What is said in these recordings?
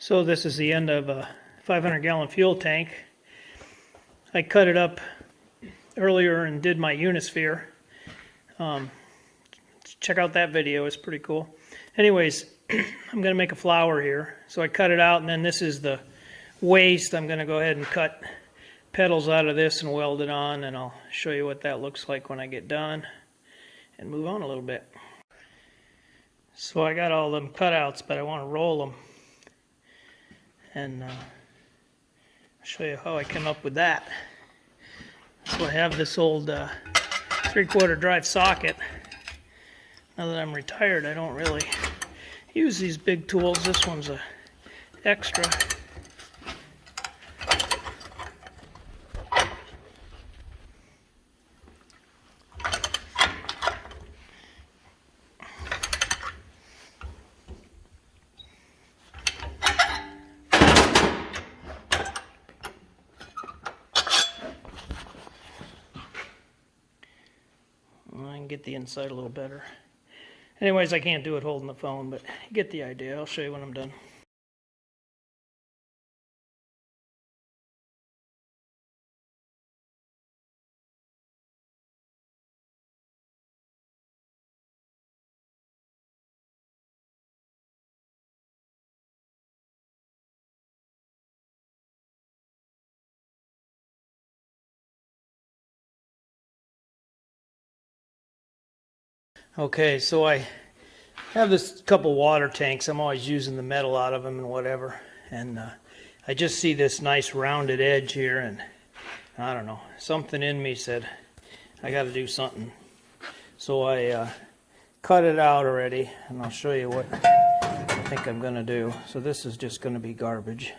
So this is the end of a 500-gallon fuel tank. I cut it up earlier and did my Unisphere. Check out that video, it's pretty cool. Anyways, I'm going to make a flower here. So I cut it out, and then this is the waste. I'm going to go ahead and cut petals out of this and weld it on, and I'll show you what that looks like when I get done and move on a little bit. So I got all them cutouts, but I want to roll them. And I'll show you how I came up with that. So I have this old 3/4 drive socket. Now that I'm retired, I don't really use these big tools. This one's a extra. I can get the inside a little better. Anyways, I can't do it holding the phone, but you get the idea. I'll show you when I'm done. Okay, so I have this couple water tanks. I'm always using the metal out of them and whatever. And I just see this nice rounded edge here, and I don't know, something in me said I got to do something. So I cut it out already, and I'll show you what I think I'm going to do. So this is just going to be garbage.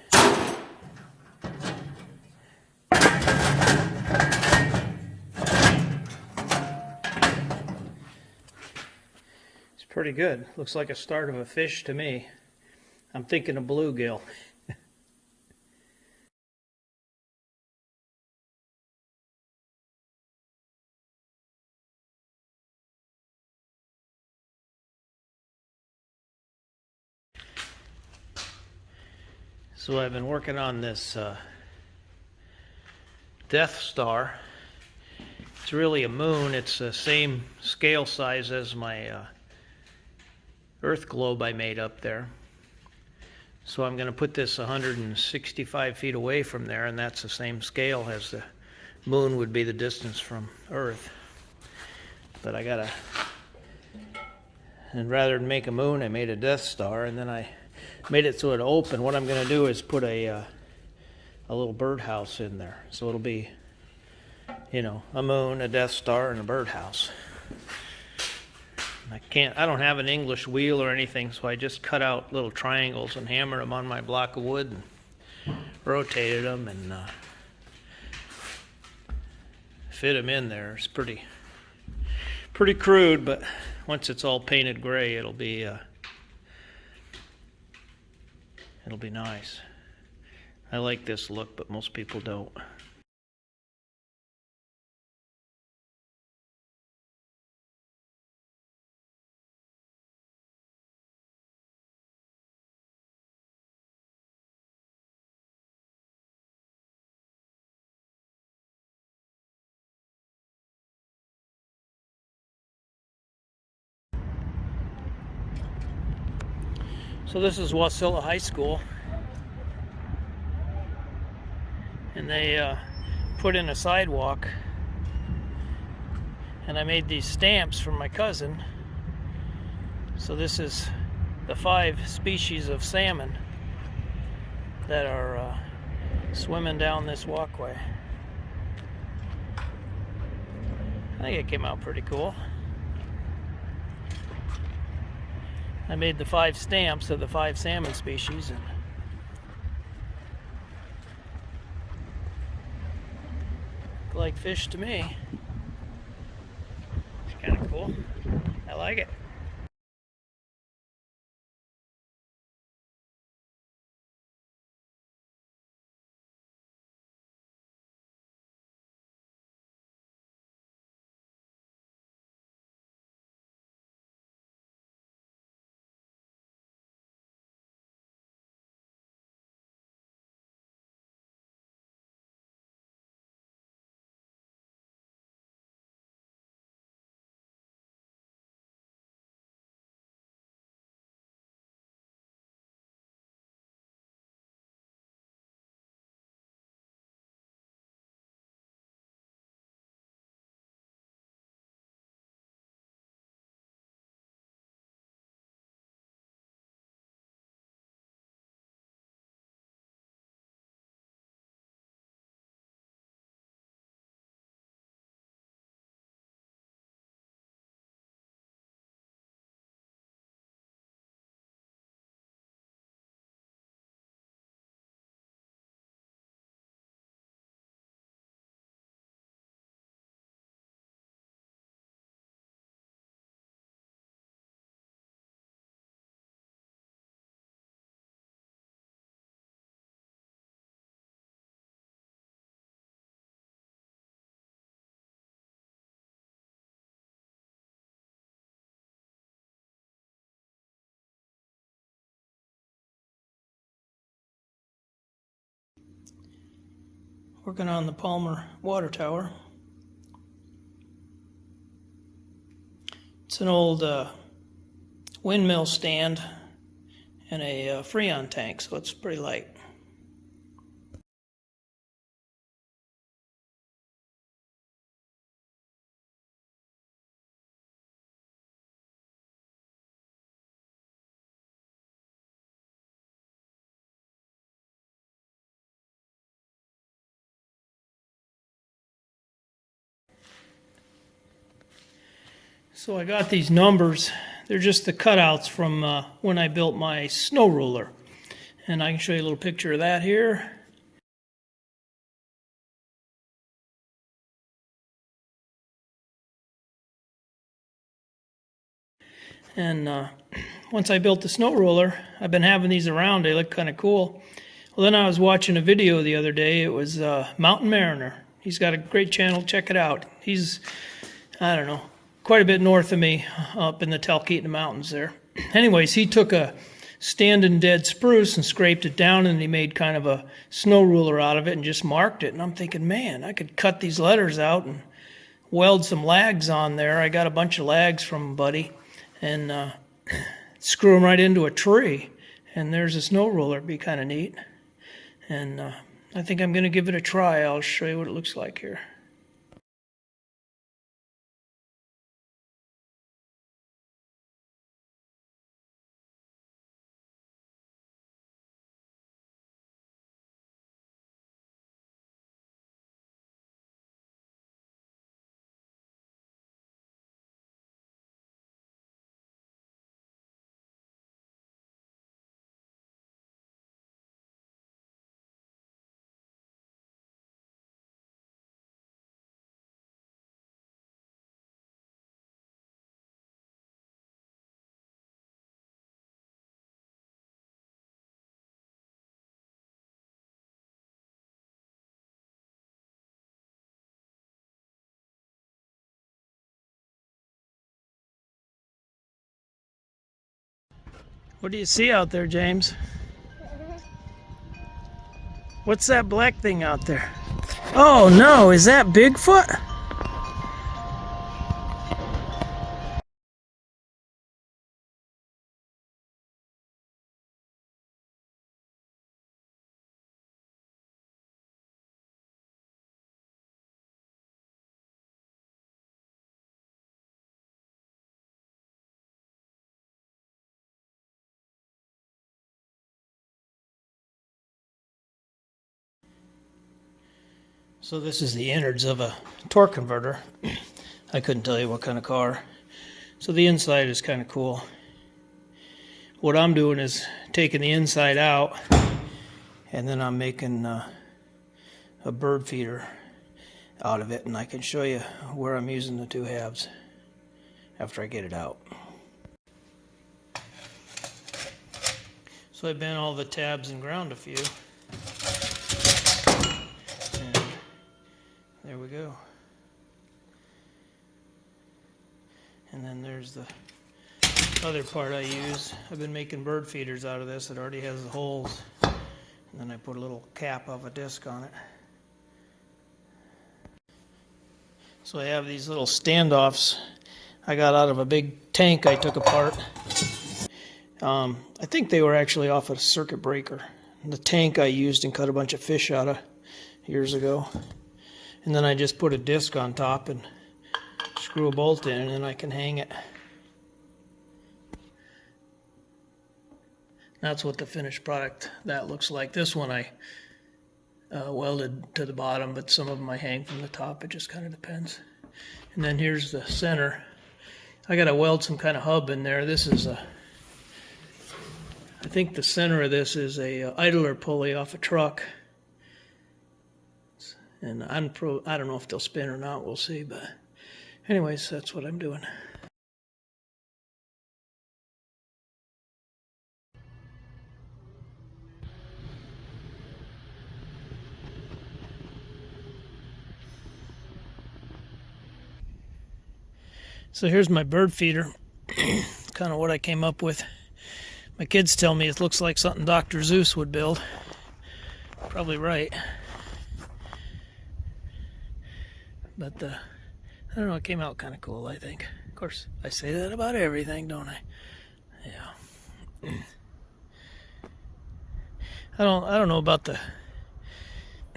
Pretty good. Looks like a start of a fish to me. I'm thinking of bluegill. So I've been working on this Death Star. It's really a moon. It's the same scale size as my Earth globe I made up there. So I'm going to put this 165 feet away from there, and that's the same scale as the moon would be the distance from Earth. But and rather than make a moon, I made a Death Star, and then I made it so it open. What I'm going to do is put a little birdhouse in there. So it'll be, you know, a moon, a Death Star, and a birdhouse. I don't have an English wheel or anything, so I just cut out little triangles and hammered them on my block of wood and rotated them and fit them in there. It's pretty crude, but once it's all painted gray, it'll be nice. I like this look, but most people don't. So this is Wasilla High School, and they put in a sidewalk, and I made these stamps for my cousin. So this is the 5 species of salmon that are swimming down this walkway. I think it came out pretty cool. I made the 5 stamps of the 5 salmon species, and look like fish to me. It's kind of cool. I like it. Working on the Palmer water tower. It's an old windmill stand and a Freon tank, so it's pretty light. So I got these numbers. They're just the cutouts from when I built my snow ruler. And I can show you a little picture of that here. And once I built the snow ruler, I've been having these around. They look kind of cool. Well, then I was watching a video the other day. It was Mountain Mariner. He's got a great channel. Check it out. He's, I don't know, quite a bit north of me, up in the Talkeetna Mountains there. Anyways, he took a standing dead spruce and scraped it down, and he made kind of a snow ruler out of it and just marked it. And I'm thinking, man, I could cut these letters out and weld some lags on there. I got a bunch of lags from a buddy and screw them right into a tree. And there's a snow ruler. It'd be kind of neat. And I think I'm going to give it a try. I'll show you what it looks like here. What do you see out there, James? What's that black thing out there? Oh no, is that Bigfoot? So this is the innards of a torque converter. I couldn't tell you what kind of car. So the inside is kind of cool. What I'm doing is taking the inside out, and then I'm making a bird feeder out of it, and I can show you where I'm using the two halves after I get it out. So I bent all the tabs and ground a few. There we go. And then there's the other part I use. I've been making bird feeders out of this. It already has the holes. And then I put a little cap of a disc on it. So I have these little standoffs I got out of a big tank I took apart. I think they were actually off a circuit breaker. The tank I used and cut a bunch of fish out of years ago. And then I just put a disc on top and screw a bolt in, and then I can hang it. That's what the finished product that looks like. This one I welded to the bottom, but some of them I hang from the top. It just kind of depends. And then here's the center. I got to weld some kind of hub in there. This is a, I think the center of this is a idler pulley off a truck. And I don't know if they'll spin or not, we'll see, but anyways, that's what I'm doing. So here's my bird feeder, kind of what I came up with. My kids tell me it looks like something Dr. Zeus would build. Probably right. But I don't know, it came out kind of cool, I think. Of course, I say that about everything, don't I? Yeah. I don't know about the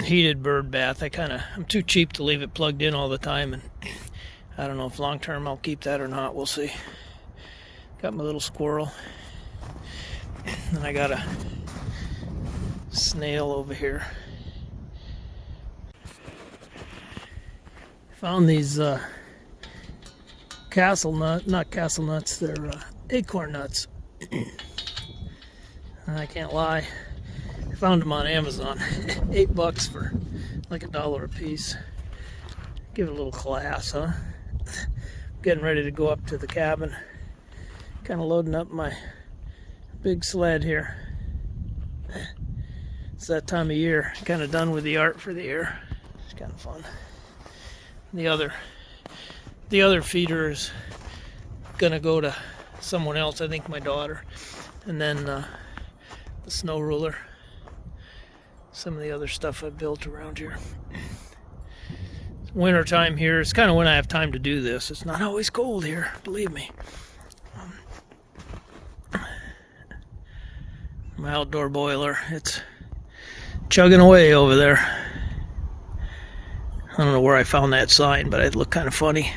heated bird bath. I'm too cheap to leave it plugged in all the time, and I don't know if long term I'll keep that or not. We'll see. Got my little squirrel, and I got a snail over here. Found these not castle nuts, they're acorn nuts. I can't lie, I found them on Amazon. $8 for like $1 a piece. Give it a little class, huh? Getting ready to go up to the cabin. Kind of loading up my big sled here. It's that time of year. Kind of done with the art for the year. It's kind of fun. The other feeder is gonna go to someone else. I think my daughter, and then the snow ruler. Some of the other stuff I've built around here. Winter time here is kind of when I have time to do this. It's not always cold here, believe me. My outdoor boiler, it's chugging away over there. I don't know where I found that sign, but it looked kind of funny.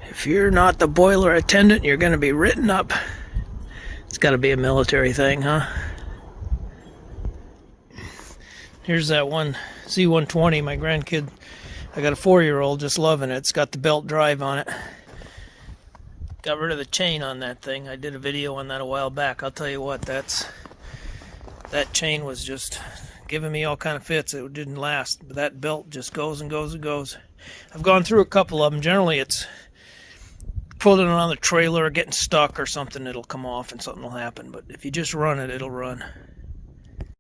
If you're not the boiler attendant, you're going to be written up. It's got to be a military thing, huh? Here's that one Z120, my grandkid. I got a 4-year-old just loving it. It's got the belt drive on it. Got rid of the chain on that thing. I did a video on that a while back. I'll tell you what, that chain was just giving me all kind of fits. It didn't last, but that belt just goes and goes and goes. I've gone through a couple of them. Generally, it's pulling it on the trailer or getting stuck or something. It'll come off and something will happen. But if you just run it, it'll run.